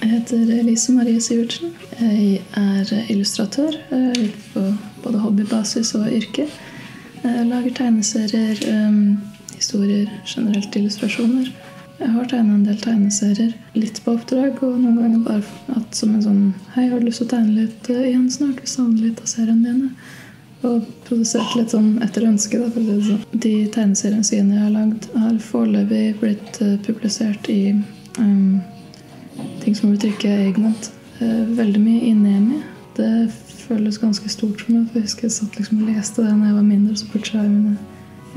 Jeg heter Elise Marie Sivertsen. Jeg illustratør, litt på både hobbybasis og yrke. Jeg lager tegneserier, historier, generelt illustrasjoner. Jeg har tegnet en del tegneserier, litt på oppdrag, og noen ganger bare at som en sånn «Hei, har du lyst til å tegne litt igjen snart? Vi savner litt av seriene dine». Og produsert litt sånn etter ønske, da, for å si det sånn. De tegneseriene sine jeg har lagd har foreløpig blitt publisert i ting som blir trykket i Egmont. Veldig mye inni. Det føles ganske stort for meg, for jeg husker jeg satt liksom og leste det når jeg var mindre, så pushet jeg mine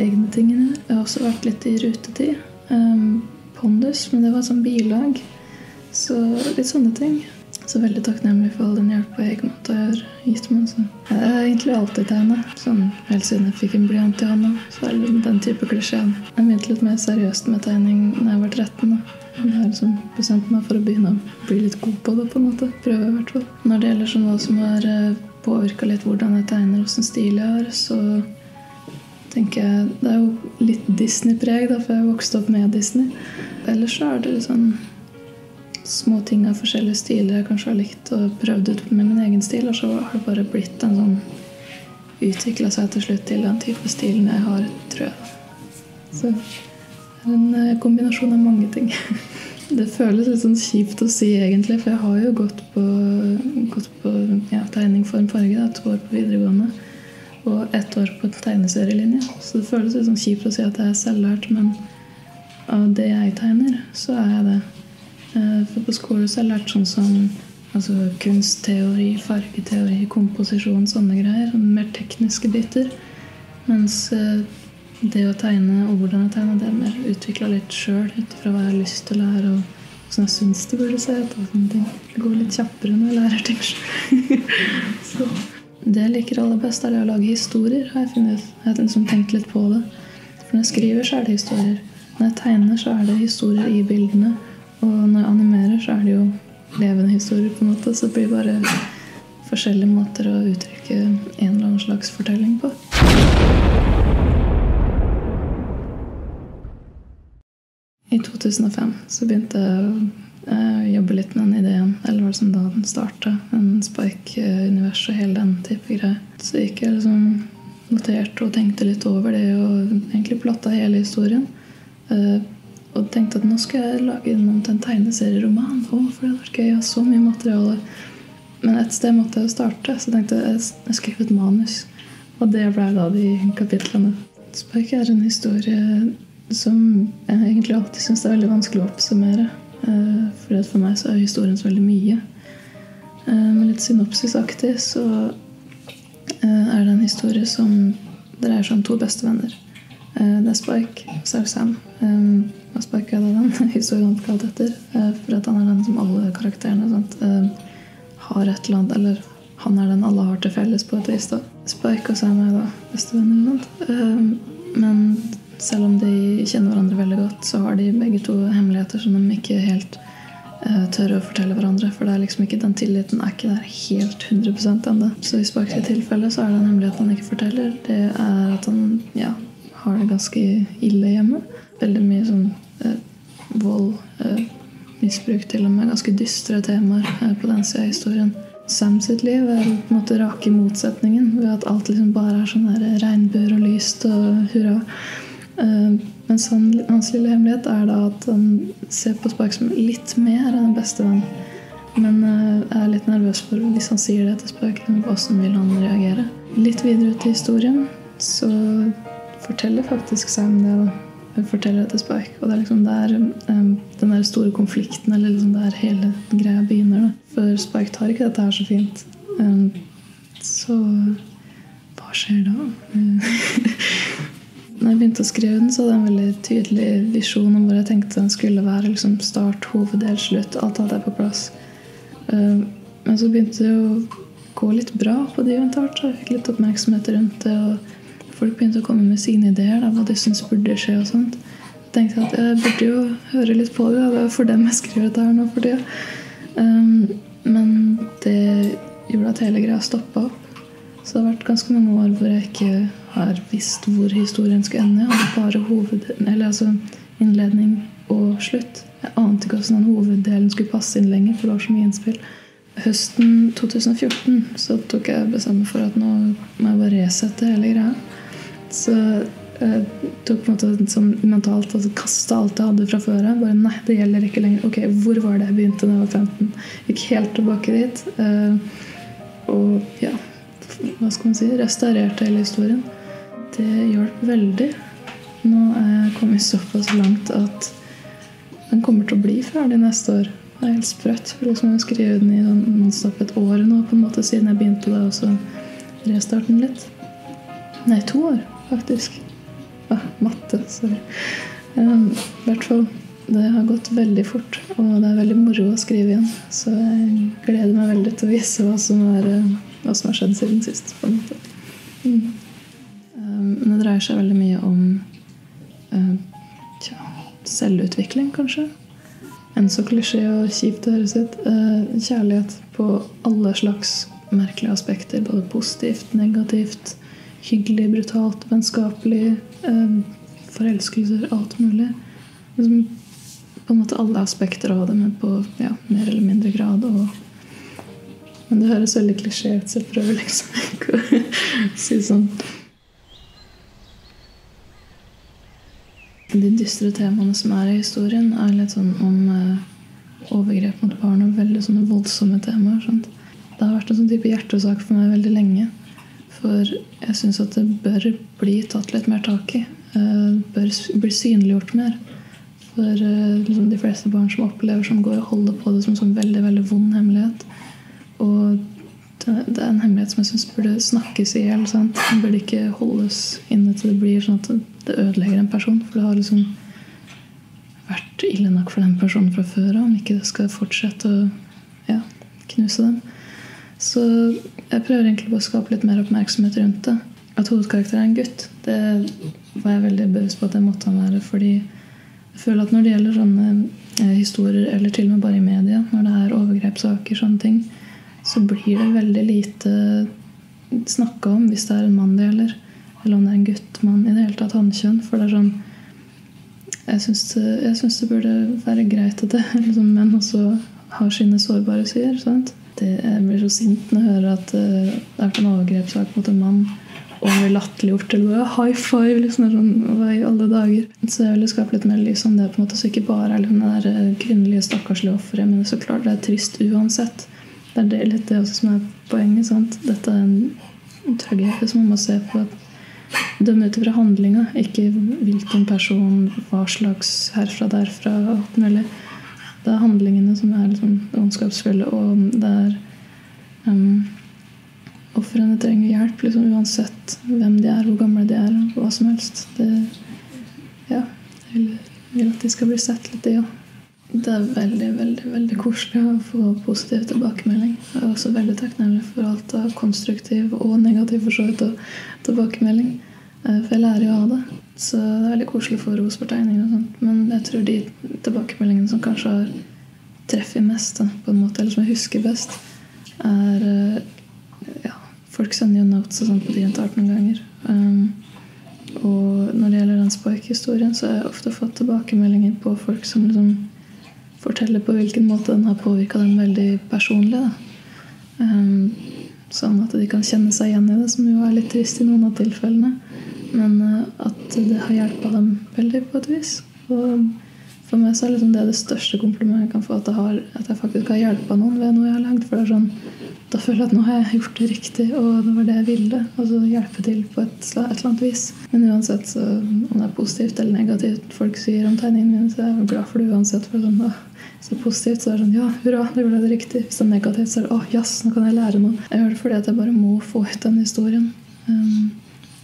egne ting inn her. Jeg har også vært litt i rutetid. Pondus, men det var sånn bilag. Så litt sånne ting. Så veldig takknemlig for all den hjelp og Egmont har gitt meg. Så jeg har egentlig alltid tegnet, sånn helt siden jeg fikk en blyant i hånda. Så er det den type klisjeen. Jeg begynte litt mer seriøst med tegning når jeg var 13 da. Jeg har liksom bestemt meg for å begynne å bli litt god på det på en måte. Prøve i hvert fall. Når det gjelder sånn hva som har påvirket litt hvordan jeg tegner og sånn stil jeg har, så tenker jeg, det er jo litt Disney-preg da, for jeg vokste opp med Disney. Ellers så er det litt sånn små ting av forskjellige stiler jeg kanskje har likt og prøvd ut med min egen stil, og så har det bare blitt en sånn utviklet seg til slutt til den type stilen jeg har, tror jeg. Så en kombinasjon av mange ting. Det føles litt sånn kjipt å si egentlig, for jeg har jo gått på tegning for en farge, 2 år på videregående, og 1 år på tegneserielinje. Så det føles litt sånn kjipt å si at jeg er selvlært, men av det jeg tegner, så er jeg det. For på skolen så har jeg lært sånn som kunstteori, fargeteori, komposisjon, sånne greier, mer tekniske biter. Mens det å tegne og hvordan jeg tegner, det er mer utviklet litt selv utifra hva jeg har lyst til å lære og hvordan jeg synes det burde se ut og sånne ting. Det går litt kjappere når jeg lærer ting selv. Så det jeg liker aller best er det å lage historier, har jeg funnet ut. Jeg har liksom tenkt litt på det. For når jeg skriver så er det historier. Når jeg tegner så er det historier i bildene. Og når jeg animerer så er det jo levende historier på en måte. Så det blir bare forskjellige måter å uttrykke en eller annen slags fortelling på. I 2005 så begynte jeg å jobbe litt med den ideen, eller var det som da den startet, en Spike-univers og hele den type greier. Så gikk jeg liksom noterte og tenkte litt over det, og egentlig plottet hele historien. Og tenkte at nå skal jeg lage den om til en tegneserieroman, for det hadde vært gøy, jeg har så mye materiale. Men et sted måtte jeg starte, så tenkte jeg skrev et manus, og det ble da de kapitlene. Spike er en historie som jeg egentlig alltid synes det er veldig vanskelig å oppsummere. For meg så er historien så veldig mye. Men litt synopsisaktig så er det en historie som dreier seg om 2 bestevenner. Det er Spike, og så er det Sam. Og Spike er da den historien kalt etter, for at han er den som alle karakterene har et eller annet, eller han er den alle har til felles på et vis da. Spike og Sam er da bestevenner. Men selv om de kjenner hverandre veldig godt, så har de begge 2 hemmeligheter som de ikke helt tør å fortelle hverandre, for det er liksom ikke, den tilliten er ikke der helt 100% enda. Så i Spikes tilfelle så er det en hemmelighet han ikke forteller. Det er at han har det ganske ille hjemme. Veldig mye sånn vold, misbruk til og med, ganske dystre temaer på den siden av historien. Sam sitt liv er på en måte rake motsetningen, ved at alt liksom bare er sånn der regnbuer og lyst og hurra. Mens hans lille hemmelighet er da at han ser på Spike som litt mer enn en bestevenn, men er litt nervøs for hvis han sier det til Spike, hvordan vil han reagere. Litt videre ut i historien så forteller faktisk Sam det da. Hun forteller det til Spike, og det er liksom der den der store konflikten, eller liksom der hele greia begynner da. For Spike tar ikke dette her så fint. Så hva skjer da? Når jeg begynte å skrive den, så hadde jeg en veldig tydelig visjon om hvor jeg tenkte den skulle være, liksom start, hoveddel, slutt, alt hadde jeg på plass. Men så begynte det å gå litt bra på DeviantArt, så jeg fikk litt oppmerksomhet rundt det, og folk begynte å komme med sine ideer, da, hva de synes burde skje og sånt. Jeg tenkte at jeg burde jo høre litt på det, det er for dem jeg skriver dette her nå for det. Men det gjorde at hele greia stoppet opp. Så det har vært ganske mange år hvor jeg ikke har visst hvor historien skal ende. Jeg hadde bare innledning og slutt. jeg ante ikke hvordan den hoveddelen skulle passe inn lenger, for det var så mye innspill. Høsten 2014 så tok jeg bestemme for at nå må jeg bare resette hele greia. Så jeg tok på en måte sånn mentalt og kastet alt jeg hadde fra før. Bare nei, det gjelder ikke lenger. Ok, hvor var det jeg begynte da jeg var 15? Gikk helt tilbake dit. Og ja, hva skal man si? Restaurerte hele historien. Det hjalp veldig. Nå er jeg kommet såpass langt at den kommer til å bli ferdig neste år. Det helt sprøtt, for liksom jeg skriver den i non-stop et år nå, på en måte, siden jeg begynte da, og så restarte den litt. Nei, 2 år, faktisk. Matte, sorry. I hvert fall, det har gått veldig fort, og det er veldig moro å skrive igjen, så jeg gleder meg veldig til å vise hva som har skjedd siden sist, på en måte. Men det dreier seg veldig mye om selvutvikling, kanskje. En så klisjé og kjipt å høre sitt. Kjærlighet på alle slags merkelige aspekter, både positivt, negativt, hyggelig, brutalt, vennskapelig, forelskelser, alt mulig. Liksom, på en måte alle aspekter av det, men på mer eller mindre grad. Men det høres veldig klisjé ut, så jeg prøver liksom ikke å si sånn. De dystre temaene som i historien litt sånn om overgrep mot barn og veldig sånne voldsomme temaer. Sant? Det har vært en sånn type hjertesak for meg veldig lenge. For jeg synes at det bør bli tatt litt mer tak i. Bør bli synliggjort mer. For liksom, de fleste barn som opplever som går og holder på det som en sånn veldig, veldig vond hemmelighet. Og det en hemmelighet som jeg synes burde snakkes i hjel. Sant? Den burde ikke holdes inne til det blir sånn at det ødelegger en person. For det har liksom vært ille nok for den personen fra før, om ikke det skal fortsette å knuse dem. Så jeg prøver egentlig på å skape litt mer oppmerksomhet rundt det. At hovedkarakteren en gutt, det var jeg veldig bevisst på at det måtte han være. Fordi jeg føler at når det gjelder sånne historier, eller til og med bare i media, når det overgrepssaker, sånne ting, så blir det veldig lite snakket om hvis det en mann det gjelder, eller om det en gutt, mann, i det hele tatt hannkjønn. For det sånn, jeg synes det burde være greit at det liksom, menn også har sine sårbare sider, sant? Jeg blir så sint når jeg hører at det vært en overgrepssak mot en mann, og blir latterliggjort, eller bare high five, liksom, sånn, hva i alle dager. Så jeg vil skape litt mer lys om det, på en måte, så ikke bare liksom, det der kvinnelige stakkarslige offeret, men så klart det trist uansett. Det litt det også som poenget, sant? Dette en tragedie som man må se på at dømme ut fra handlinga, ikke hvilken person, hva slags herfra, derfra, alt mulig. Det handlingene som liksom ondskapsfulle, og det ofrene trenger hjelp, liksom, uansett hvem de hvor gamle de hva som helst. Jeg vil at de skal bli sett litt i, ja. Det veldig, veldig, veldig koselig å få positiv tilbakemelding. Jeg også veldig takknemlig for alt av konstruktiv og negativ forsøkt tilbakemelding. For jeg lærer jo av det. Så det veldig koselig å få ros for tegninger og sånt. Men jeg tror de tilbakemeldingene som kanskje har treffet mest, på en måte, eller som jeg husker best, folk sender jo notes og sånt på DeviantArt noen ganger. Og når det gjelder den Spike-historien, så har jeg ofte fått tilbakemeldinger på folk som liksom forteller på hvilken måte den har påvirket dem veldig personlig. Sånn at de kan kjenne seg igjen i det, som jo litt trist i noen av tilfellene. Men at det har hjulpet dem veldig på et vis. Og for meg så liksom det største komplimentet jeg kan få, at jeg faktisk har hjulpet noen ved noe jeg har lagd. For det sånn, da føler jeg at nå har jeg gjort det riktig, og det var det jeg ville. Altså hjelpe til på et eller annet vis. Men uansett, så, om det positivt eller negativt folk sier om tegningene mine, så er jeg glad for det uansett. For sånn, hvis det positivt, så det sånn, ja, hurra, det gjorde det riktig. Hvis det negativt, så det, yes, nå kan jeg lære noe. Jeg gjør det fordi at jeg bare må få ut den historien.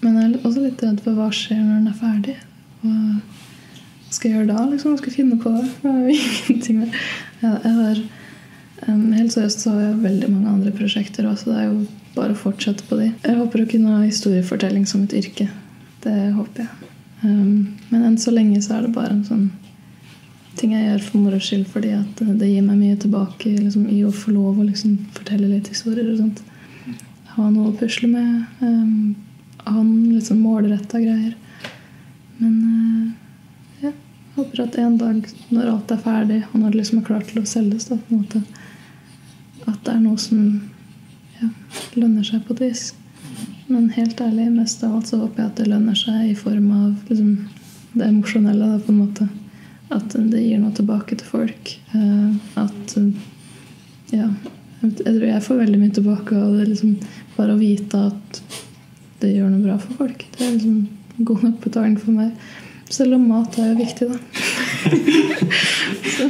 Men jeg også litt redd for hva skjer når den ferdig. Hva skal jeg gjøre da, liksom? Hva skal jeg finne på det? Det jo ingenting mer. Jeg har helt seriøst så har jeg veldig mange andre prosjekter også. Det jo bare å fortsette på de. Jeg håper å kunne ha historiefortelling som et yrke. Det håper jeg. Men enn så lenge så det bare en sånn ting jeg gjør for moro skyld, fordi at det gir meg mye tilbake liksom, i å få lov å liksom, fortelle litt historier og sånt. Ha noe å pusle med. Ha noen litt sånn målrettet greier. Men håper at en dag når alt ferdig, og når det liksom klart til å selges da, på en måte, at det noe som lønner seg på et vis. Men helt ærlig, mest av alt så håper jeg at det lønner seg i form av liksom, det emosjonelle da, på en måte. At det gir noe tilbake til folk. At jeg tror jeg får veldig mye tilbake av det liksom, bare å vite at det gjør noe bra for folk. Det liksom god nok betaling for meg. Selv om mat jo viktig da. Så